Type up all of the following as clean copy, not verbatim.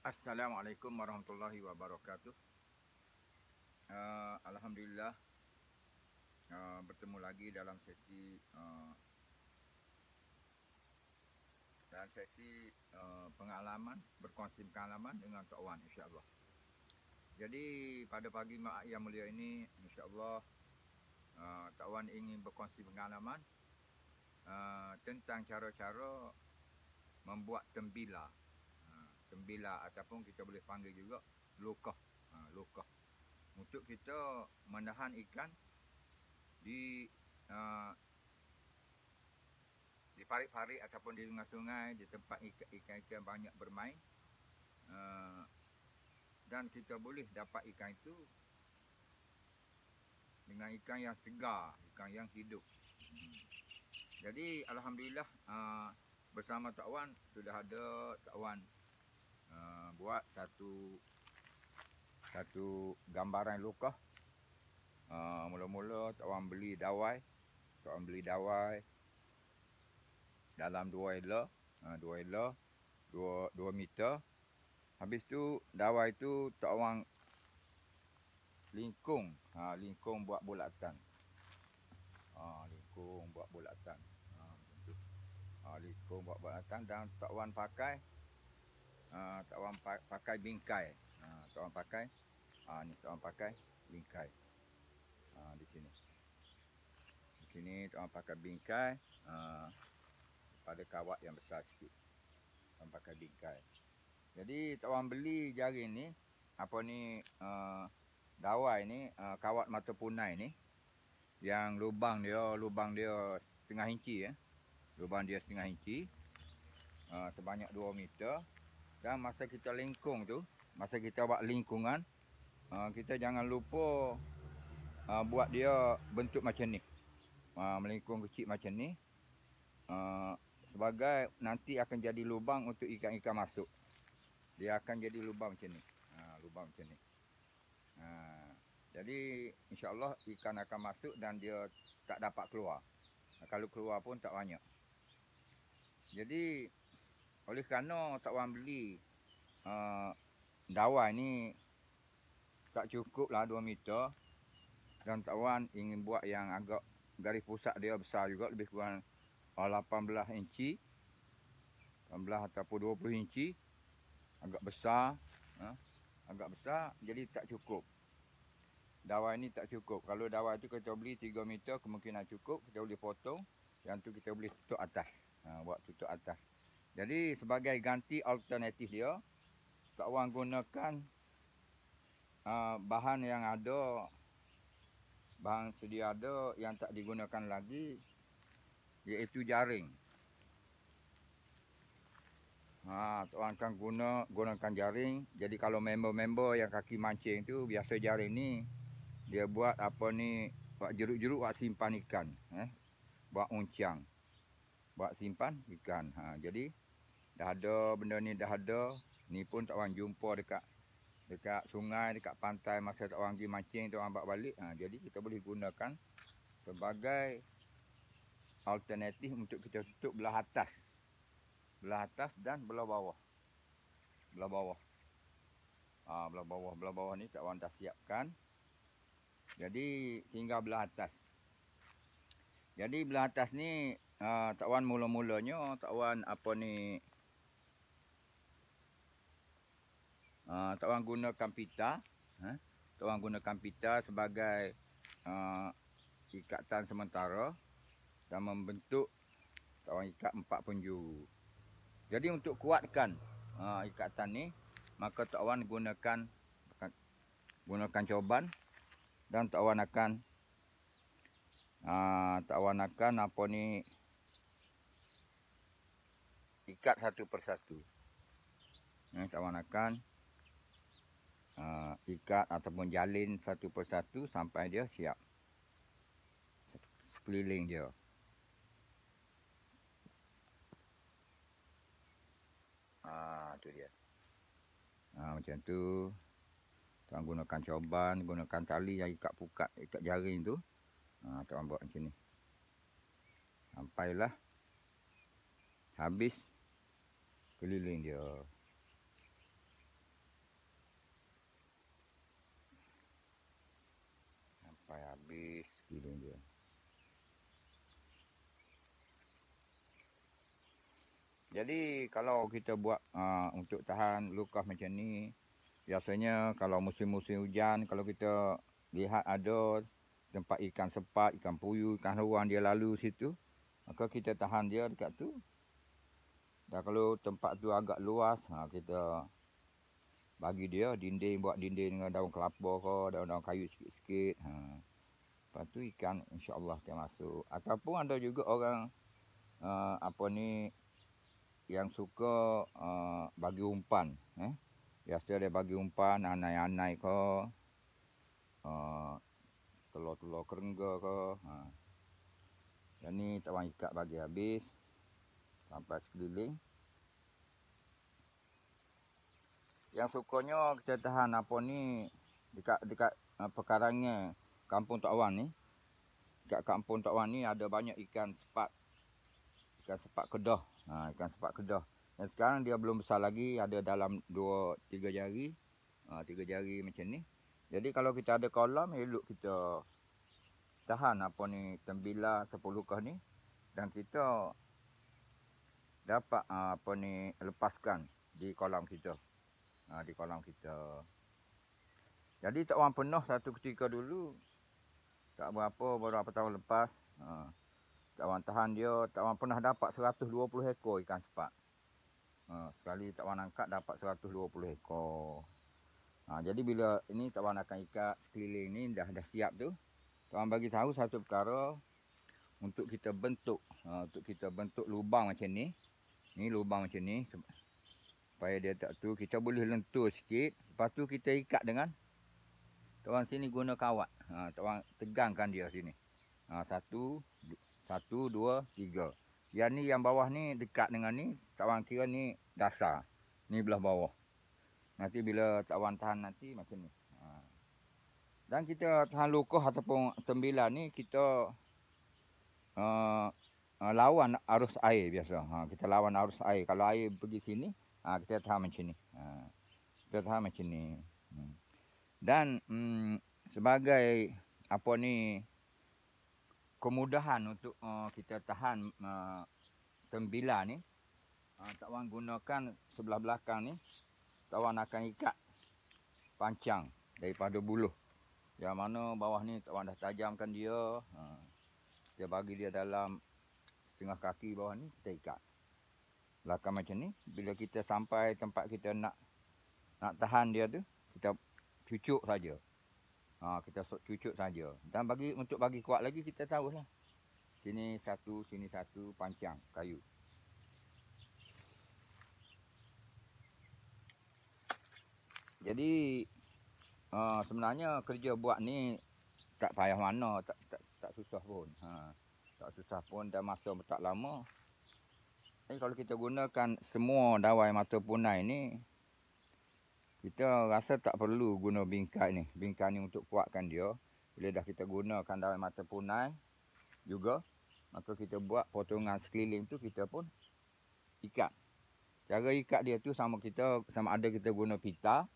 Assalamualaikum warahmatullahi wabarakatuh. Alhamdulillah, bertemu lagi dalam sesi pengalaman, berkongsi pengalaman dengan Tok Wan, insya-Allah. Jadi pada pagi yang mulia ini, insya-Allah, Tok Wan ingin berkongsi pengalaman tentang cara-cara membuat tembila. Tembila ataupun kita boleh panggil juga lokah. Lokah. Untuk kita menahan ikan di uh, di parit-parit ataupun di sungai-sungai, di tempat ikan-ikan banyak bermain, dan kita boleh dapat ikan itu dengan ikan yang segar, ikan yang hidup. Jadi alhamdulillah, bersama Tok Wan sudah ada Tok Wan buat satu gambaran lokah. Mula-mula Tok Wan beli dawai. Tok Wan beli dawai dalam 2 ela, 2 meter. Habis tu dawai tu Tok Wan lingkung, lingkung buat bulatan. Lingkung buat bulatan. Lingkung buat bulatan dan Tok Wan pakai bingkai. Tok Wan pakai ni Tok Wan pakai bingkai. Di sini. Di sini Tok Wan pakai bingkai pada kawat yang besar sikit. Tok Wan pakai bingkai. Jadi Tok Wan beli jaring ni, dawai ni, kawat mata punai ni, yang lubang dia setengah inci ya. Lubang dia setengah inci, sebanyak 2 meter. Dan masa kita lingkung tu, masa kita buat lingkungan, kita jangan lupa buat dia bentuk macam ni. Melingkung kecil macam ni, sebagai nanti akan jadi lubang untuk ikan-ikan masuk. Dia akan jadi lubang macam ni. Lubang macam ni. Jadi insya-Allah ikan akan masuk dan dia tak dapat keluar. Kalau keluar pun tak banyak. Jadi oleh kerana Tok Wan beli dawai ni tak cukup lah 2 meter, dan Tok Wan ingin buat yang agak garis pusat dia besar juga, lebih kurang 18 inci, 18 ataupun 20 inci, agak besar. Jadi tak cukup. Dawai ni tak cukup. Kalau dawai tu kita beli 3 meter kemungkinan cukup, kita boleh potong. Yang tu kita boleh tutup atas. Buat tutup atas. Jadi sebagai ganti alternatif dia, Tok Wan gunakan bahan yang ada, bahan sedia ada yang tak digunakan lagi, iaitu jaring. Tok Wan akan gunakan jaring. Jadi kalau member-member yang kaki mancing tu, biasa jaring ni dia buat buat jeruk-jeruk buat simpan ikan, buat uncang, buat simpan ikan. Jadi dah ada benda ni, dah ada. Ni pun Tok Wan jumpa dekat sungai, dekat pantai masa Tok Wan pergi mancing, Tok Wan bawa balik. Jadi kita boleh gunakan sebagai alternatif untuk kita tutup belah atas. Belah atas dan belah bawah. Belah bawah. Belah bawah ni Tok Wan dah siapkan. Jadi tinggal belah atas. Jadi belah atas ni Tok Wan mula-mulanya Tok Wan Tok Wan gunakan pita. Tok Wan gunakan pita sebagai ikatan sementara dan membentuk Tok Wan ikat 4 penjuru. Jadi untuk kuatkan ikatan ni, maka Tok Wan gunakan coban, dan Tok Wan akan ikat satu persatu. Tok Wan akan ikat ataupun jalin satu persatu sampai dia siap sekeliling dia. Tu dia. Macam tu. Tuan gunakan coban, gunakan tali yang ikat pukat, ikat jaring tu. Tuan buat macam ni. Sampailah habis keliling dia. Jadi kalau kita buat untuk tahan lukas macam ni, biasanya kalau musim-musim hujan, kalau kita lihat ada tempat ikan sepat, ikan puyuh, ikan haruang dia lalu situ, maka kita tahan dia dekat tu. Dan kalau tempat tu agak luas, kita bagi dia dinding, buat dinding dengan daun kelapa ke, daun-daun kayu sikit-sikit. Lepas tu ikan insya-Allah akan masuk. Ataupun ada juga orang yang suka bagi umpan. Biasa dia bagi umpan, anai-anai ke, telur-telur kerengga ke. Yang ni tawan ikat bagi habis sampai sekeliling. Yang sukanya kita tahan dekat pekarangan kampung Tok Wan ni. Dekat kampung Tok Wan ni ada banyak ikan sepat. Ikan sepat kedah. Ikan sepat kedah. Dan sekarang dia belum besar lagi, ada dalam 2-3 jari. 3 jari macam ni. Jadi kalau kita ada kolam, elok kita tahan tembilah ataupun lukas ni. Dan kita dapat lepaskan di kolam kita. Di kolam kita. Jadi Tok Wan pernah satu ketika dulu, tak berapa tahun lepas, Tok Wan tahan dia, Tok Wan pernah dapat 120 ekor ikan sepat. Sekali Tok Wan angkat dapat 120 ekor. Jadi bila ini Tok Wan akan ikat sekeliling ni dah siap tu, Tok Wan bagi tahu satu perkara untuk kita bentuk, lubang macam ni. Ni lubang macam ni supaya dia tak tu, kita boleh lentur sikit. Lepas tu kita ikat dengan Tok Wan sini guna kawat. Tok Wan tegangkan dia sini. 1, 2, 3. Yang ni yang bawah ni dekat dengan ni, Tok Wan kira ni dasar. Ni belah bawah. Nanti bila Tok Wan tahan nanti macam ni. Dan kita tahan lukas ataupun tembilah ni, kita lawan arus air biasa. Kita lawan arus air. Kalau air pergi sini, kita tahan macam ni. Kita tahan macam ni. Dan sebagai kemudahan untuk kita tahan tembilah ni, Tok Wan gunakan sebelah belakang ni, Tok Wan akan ikat pancang daripada buluh. Yang mana bawah ni Tok Wan dah tajamkan dia. Kita bagi dia dalam setengah kaki bawah ni, kita ikat. Belakang macam ni, bila kita sampai tempat kita nak tahan dia tu, kita cucuk saja. Kita cucuk saja. Dan untuk bagi kuat lagi, kita tahulah. Sini satu pancang kayu. Jadi sebenarnya kerja buat ni tak payah mana, tak susah pun. Tak susah pun dan masa tak lama. Jadi kalau kita gunakan semua dawai mata punai ni, kita rasa tak perlu guna bingkai ni. Bingkai ni untuk kuatkan dia. Bila dah kita gunakan dawai mata punai juga, maka kita buat potongan sekeliling tu kita pun ikat. Cara ikat dia tu sama ada kita guna pita.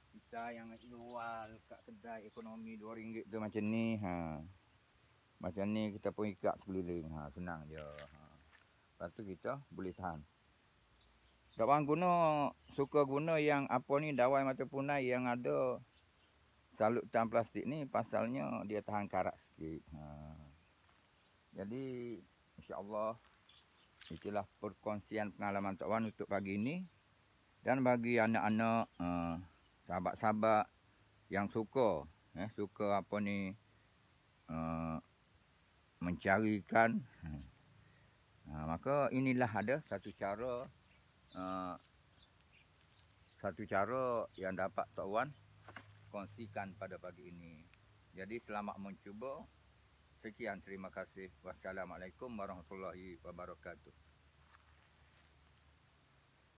Pita yang jual kat kedai ekonomi RM2 tu macam ni. Macam ni kita pun ikat sekeliling. Senang je. Lepas tu kita boleh tahan. Tok Wan suka guna yang dawai mata punai yang ada salutan plastik ni, pasalnya dia tahan karat sikit. Jadi insya-Allah itulah perkongsian pengalaman Tok Wan untuk pagi ini. Dan bagi anak-anak, sahabat-sahabat yang suka mencari ikan, maka inilah ada satu cara yang dapat Tok Wan kongsikan pada pagi ini. Jadi selamat mencuba. Sekian, terima kasih. Wassalamualaikum warahmatullahi wabarakatuh.